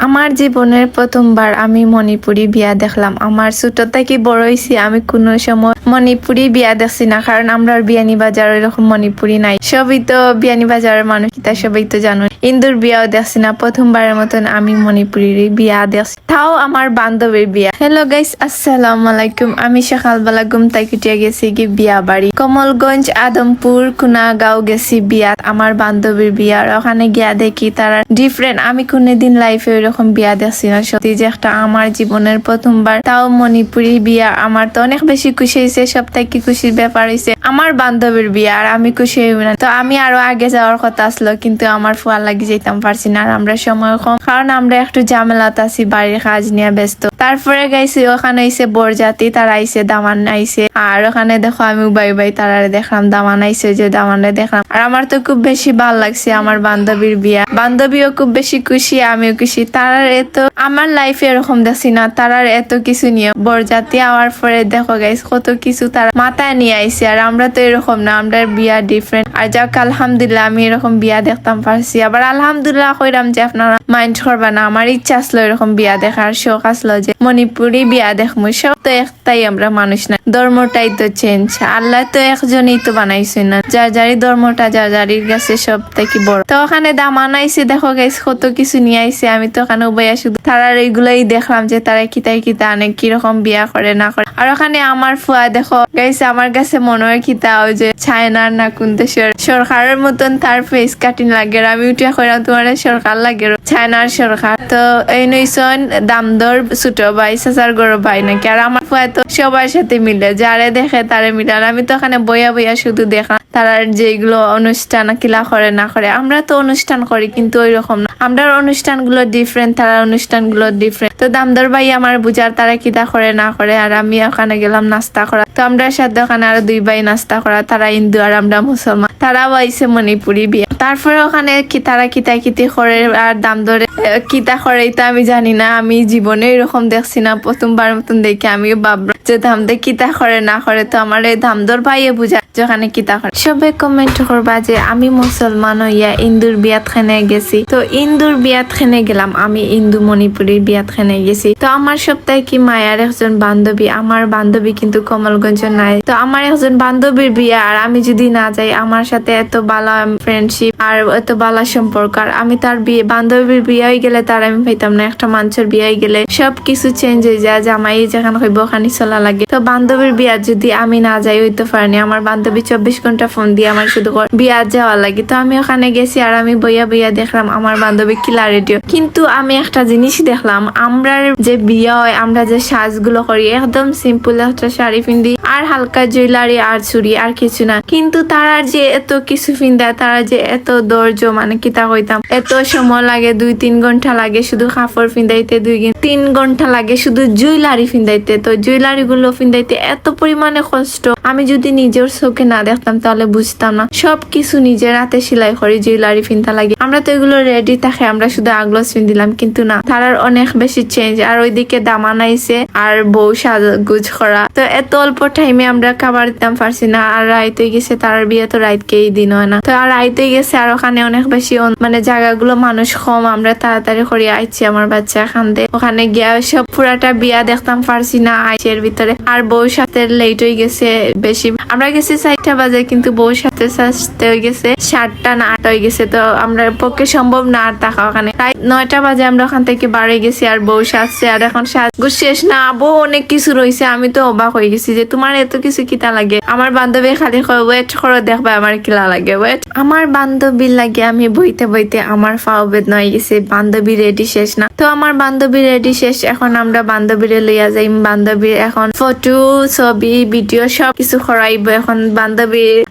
আমার জীবনের প্রথমবার আমি মণিপুরি বিয়া দেখলাম। আমার ছোট থেকে বড় হয়েছি, আমি কোনো সময় মণিপুরি বিয়া দেখছি না, কারণ আমরা বিয়ানীবাজার এরকম মণিপুরি নাই। সবই তো বিয়ানীবাজারের মানুষ, তা সবাই তো জানো। ইন্দুর বিয়াও দেখছি না, প্রথমবারের মতন আমি মণিপুরির বিয়া দেখছি, তাও আমার বান্ধবীর বিয়া। হ্যালো গাইস, আসসালামু আলাইকুম। আমি সকালবেলা ঘুম থেকে উঠে গেছি কি বিয়া বাড়ি, কমলগঞ্জ আদমপুর কুনাগাঁও গেছি বিয়া, আমার বান্ধবীর বিয়া। ওখানে গিয়া দেখি তারা ডিফারেন্ট, আমি কোনোদিন লাইফে ওইরকম বিয়া দেখছি না। সত্যি যে একটা আমার জীবনের প্রথমবার, তাও মণিপুরি বিয়া। আমার তো অনেক বেশি খুশি হয়েছে, সব থেকে খুশির ব্যাপার হয়েছে আমার বান্ধবীর বিয়া, আর আমি খুশি হই না। তো আমি আরো আগে যাওয়ার কথা আসলো, কিন্তু আমার ফুয়া লাগি যেতাম পারছি না, আর আমরা সময় কম, কারণ আমরা একটু ঝামেলাত আছি, বাড়ির কাজ নিয়ে ব্যস্ত। তারপরে গাইছি ওখানে আইসে বরজাতি, তারা আইসে দামান আইসে, আর ওখানে দেখো আমি বাই তারা দেখলাম, দামান আইসে যে দামানে দেখলাম। আর আমার তো খুব বেশি ভালো লাগছে আমার বান্ধবীর বিয়া, বান্ধবীও খুব বেশি খুশি, আমিও খুশি। তারার এত আমার লাইফে এরকম দেখছি না, তারার এত কিছু নিয়ে বরজাতি আওয়ার পরে দেখো গাইস কত কিছু তারা মাথায় নিয়ে আইসে, আর আমরা তো এরকম না, আমরা বিয়া ডিফারেন্ট। আর যাক আলহামদুলিল্লাহ আমি এরকম বিয়া দেখতাম পারছি। আবার আলহামদুলিল্লাহ কইরাম যে আপনারা মাইন্ড করবা না, আমার ইচ্ছা আসলো এরকম বিয়া দেখার, শখ আসলো যে মণিপুরি বিয়া দেখবো। সব তো একটাই আমরা মানুষ না, ধর্মটাই তো চেঞ্জ। আল্লাহ তো একজনই তো বানাইছে না, যার যারি ধর্মটা যার যারির কাছে সব থেকে বড়। তো ওখানে দামান আইসে, দেখো গাইস কত কিছু নিয়ে আইসে। আমি তো ওখানে উবাইয়া শুধু তারার এইগুলাই দেখলাম যে তারা কিতা অনেক কিরকম বিয়া করে না করে। আর ওখানে আমার ফুয়া দেখো গাইস, আমার কাছে মনে হয় কিতা ওই যে চায়নার না কোন দেশের সরকারের মতন তার ফেস কাটিং লাগে। আমি উঠিয়া কইলাম তোমার সরকার লাগে, চায়নার সরকার। তো এই নইসন দামদর ছোট ভাই চাচার গরো ভাই নাকি। আর আমার ফুয়া তো সবার সাথে মিলে, যারে দেখে তারে মিলে। আর আমি তো ওখানে বইয়া শুধু দেখলাম তারার যেগুলো অনুষ্ঠান কিলা করে না করে। আমরা তো অনুষ্ঠান করি কিন্তু ওই রকম না, আমরা অনুষ্ঠান গুলো ডিফারেন্ট, তারা অনুষ্ঠান গুলো ডিফারেন্ট। তো দামদর ভাই আমার বুঝার তারা কিতা করে না করে। আর আমি ওখানে গেলাম নাস্তা করা, তো আমরা সাথে ওখানে আরো দুই ভাই নাস্তা করা, তারা হিন্দু আর আমরা মুসলমান। তারাও আইসে মণিপুরি বিয়ে। তারপরে ওখানে কি তারা কিতা করে আর দাম ধরে কিতা করে এটা আমি জানি না, আমি জীবনে এরকম দেখছি না, প্রথমবার মতন দেখে আমিও ভাবলাম যে দামদে কিতা করে না করে। তো আমার এই দামদর ভাইয়ে বুঝা যেখানে কিতা করে। সবে কমেন্ট করবা যে আমি মুসলমান হইয়া ইন্দুর বিয়াত খানে গেছি। তো ইন্দুর বিয়াত খানে গেলাম, আমি ইন্দু মণিপুরীর বিয়াত খানে গেছি। তো আমার সপ্তাহে কি মায়ার একজন বান্ধবী, আমার বান্ধবী কিন্তু কমলগঞ্জ নাই। তো আমার একজন বান্ধবীর বিয়া, আর আমি যদি না যাই, আমার সাথে এত ভালো ফ্রেন্ডশিপ আর এত ভালো সম্পর্ক, আর আমি তার বিয়ে বান্ধবীর বিয়ে হয়ে গেলে তার আমি পাইতাম না। একটা মানুষের বিয়ে হয়ে গেলে সবকিছু চেঞ্জ হয়ে যায়, জামাই যেখানে হইব ওখানে চলা লাগে। তো বান্ধবীর বিয়া যদি আমি না যাই হইতে পারিনি, আমার বান্ধবী 24 ঘন্টা ফোন দিয়ে আমার শুধু বিয়া যাওয়া লাগে। তো আমি ওখানে গেছি, আর আমি বইয়া দেখলাম আমার বান্ধবী কিলা রেডিও। কিন্তু আমি একটা জিনিস দেখলাম, আমরা যে বিয়ে হয়, আমরা যে সাজগুলো করি একদম সিম্পল, একটা শাড়ি পিন্দি আর হালকা জুয়েলারি আর চুড়ি আর কিছু না। কিন্তু তারা যে এত কিছু পিন্দায়, তারা যে এত ধৈর্য, মানে কিতা কইতাম, এত সময় লাগে, 2-3 ঘন্টা লাগে শুধু কাপড় পিন্দাইতে, 2-3 ঘন্টা লাগে শুধু জুয়েলারি পিন্দাইতে। তো জুয়েলারি গুলো পিন্দাইতে এত পরিমাণে কষ্ট, আমি যদি নিজের চোখে না দেখতাম তাহলে বুঝতাম না। সবকিছু নিজের হাতে সেলাই করি, জুয়েলারি পিনতে লাগে। আমরা তো এগুলো রেডি থাকে, আমরা শুধু আগলস পিন্দিলাম, কিন্তু না, তারার অনেক বেশি চেঞ্জ। আর ওইদিকে দামান আইসে আর বউ সাজগুজ করা। তো এত অল্প টাইমে আমরা খাবার দিতাম পারছি না। আর রাইতে গেছে, তার বিয়ে তো রাইতকে এই দিন হয় না। তো আর রাইতে গেছে, আর ওখানে অনেক বেশি মানে জায়গাগুলো মানুষ কম, আমরা তাড়াতাড়ি করে আইছি আমার বাচ্চা এখান থেকে। ওখানে গিয়া সব পুরাটা বিয়া দেখতাম পারছি না আইসের ভিতরে। আর বউ সাথে লেট হয়ে গেছে বেশি, আমরা গেছি 4টা বাজে, কিন্তু বউ সাথে সাজতে হয়ে গেছে 7টা না 8টা হয়ে গেছে। তো আমরা পক্ষে সম্ভব না আর থাকা ওখানে। প্রায় 9টা বাজে আমরা ওখান থেকে বাড়ি গেছি, আর বউ সাজছে। আর এখন সাজগুজ শেষ না, বউ অনেক কিছু রয়েছে। আমি তো অবাক হয়ে গেছি যে তোমার এত কিছু কিতা লাগে। আমার বান্ধবী খালি ওয়েট করো, দেখবা আমার কিলা লাগে ওয়েট। আমার বান্ধবীর লাগে আমি বইতে আমার ফাও বেদনা হয়ে গেছে। বান্ধবী রেডি শেষ না, তো আমার বান্ধবী রেডি শেষ। এখন আমরা বান্ধবীরে লইয়া যাই, বান্ধবীর এখন ফটো ছবি ভিডিও সব কিছু করাইব। এখন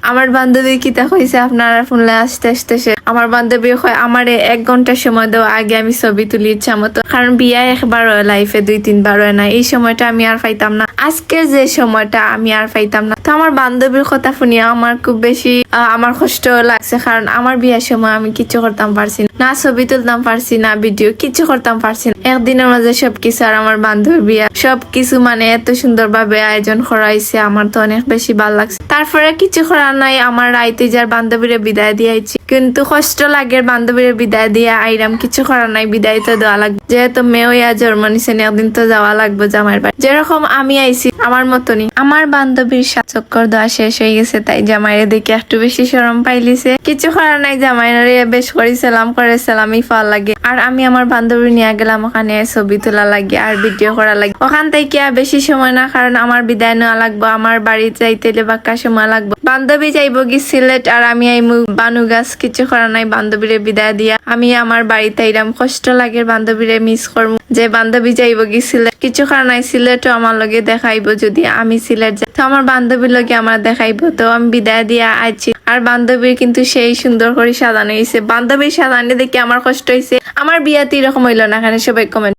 আমার বান্ধবী কিতা কইছে, আপনারা ফোনলে আসতে আমার বান্ধবী আমার 1 ঘন্টা সময় দাও, আগে আমি ছবি তুলি ইচ্ছা মতো। কারণ বিয়া একবার লাইফে 2-3 বার হয় না, এই সময়টা আমি আর পাইতাম না, আজকের যে সময়টা আমি আর পাইতাম না। তো তো আমার বান্ধবীর কথা শুনিয়ে আমার খুব বেশি আমার কষ্ট লাগছে, কারণ আমার বিয়ের সময় আমি কিছু করতাম পারছি না, না ছবি তুলতাম পারছি না, ভিডিও কিছু করতাম পারছি না। একদিনের মাঝে সবকিছু, আর আমার বান্ধবীর বিয়া সবকিছু মানে এত সুন্দর ভাবে আয়োজন করা হয়েছে, আমার তো অনেক বেশি ভালো লাগছে। তারপরে কিছু করার নাই, আমার রাইতে যার বান্ধবীরে বিদায় দিয়েছি, কিন্তু কষ্ট লাগে বান্ধবীর বিদায় দিয়ে আইরাম, কিছু করার নাই, বিদায় তো দেওয়া লাগবে, যেহেতু মেয়ে ইয়া জন্ম নিছেন, একদিন তো যাওয়া লাগবে জামাইয়ের বাড়ি। যেরকম আমি আইছি আমার মতনই, আমার বান্ধবীর চক্কর দেওয়া শেষ হয়ে গেছে, তাই জামাইরে দেখে একটু বেশি শরম পাইলিছে। কিছু করার নাই, জামাইরে বেশ করেছিলাম এই ফল লাগে। আর আমি আমার বান্ধবী নিয়ে গেলাম ওখানে ছবি তোলা লাগে আর ভিডিও করা লাগে। ওখান থেকে বেশি সময় না, কারণ আমার বিদায় নেওয়া লাগবে, আমার বাড়ি যাইতে বাক্কা সময় লাগবে। বান্ধবী যাইবো কি সিলেট, আর আমি আইমু বানুগাছ। কিছু করার নাই, বান্ধবীরে বিদায় দিয়া আমি আমার বাড়িতে আইলাম। কষ্ট লাগে, বান্ধবীরে মিস করবো, যে বান্ধবী যাইবো কি সিলেট। কিছু করার নাই, সিলেটও আমার লগে দেখাইবো, যদি আমি সিলেট যাই তো আমার বান্ধবীর লগে আমার দেখাইবো। তো আমি বিদায় দিয়া আইছি, আর বান্ধবীর কিন্তু সেই সুন্দর করে সাজানো হয়েছে। বান্ধবীর সাজানো দেখে আমার কষ্ট হয়েছে, আমার বিয়াতে এরকম হইলো না। এখানে সবাই কমেন্ট